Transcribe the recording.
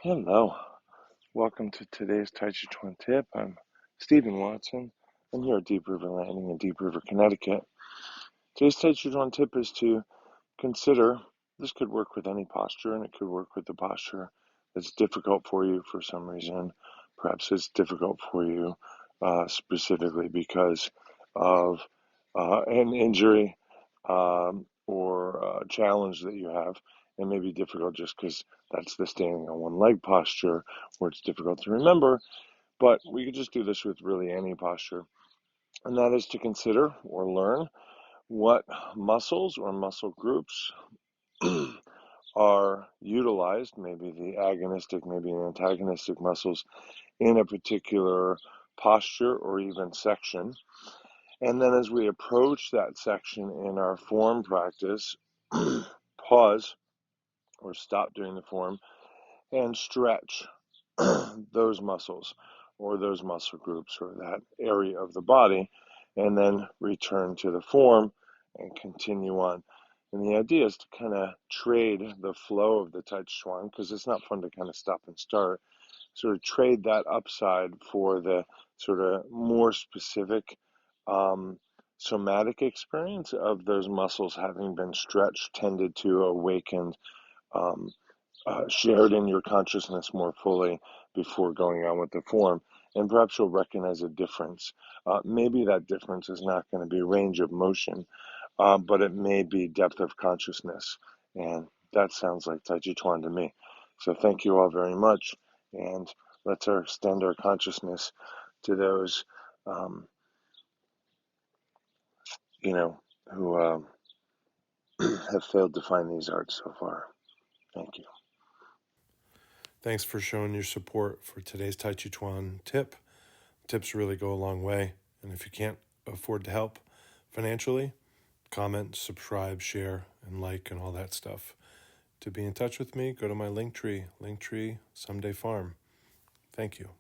Hello, welcome to today's Tàijíquán Tip. I'm Stephen Watson. I'm here at Deep River Landing in Deep River, Connecticut. Today's Tàijíquán Tip is to consider, this could work with any posture, and it could work with the posture that's difficult for you for some reason. Perhaps it's difficult for you specifically because of an injury or a challenge that you have. It may be difficult just because that's the standing on one leg posture where it's difficult to remember, but we could just do this with really any posture. And that is to consider or learn what muscles or muscle groups are utilized, maybe the agonistic, maybe the antagonistic muscles in a particular posture or even section. And then as we approach that section in our form practice, pause or stop doing the form and stretch those muscles or those muscle groups or that area of the body, and then return to the form and continue on. And the idea is to kind of trade the flow of the Tàijíquán, because it's not fun to kind of stop and start, sort of trade that upside for the sort of more specific somatic experience of those muscles having been stretched, tended to, awakened, shared in your consciousness more fully before going on with the form. And perhaps you'll recognize a difference. Maybe that difference is not going to be range of motion, but it may be depth of consciousness. And that sounds like Tàijíquán to me. So thank you all very much. And let's extend our consciousness to those, who have failed to find these arts so far. Thank you. Thanks for showing your support for today's Tàijíquán tip. Tips really go a long way. And if you can't afford to help financially, comment, subscribe, share, and like, and all that stuff. To be in touch with me, go to my Linktree, Someday Farm. Thank you.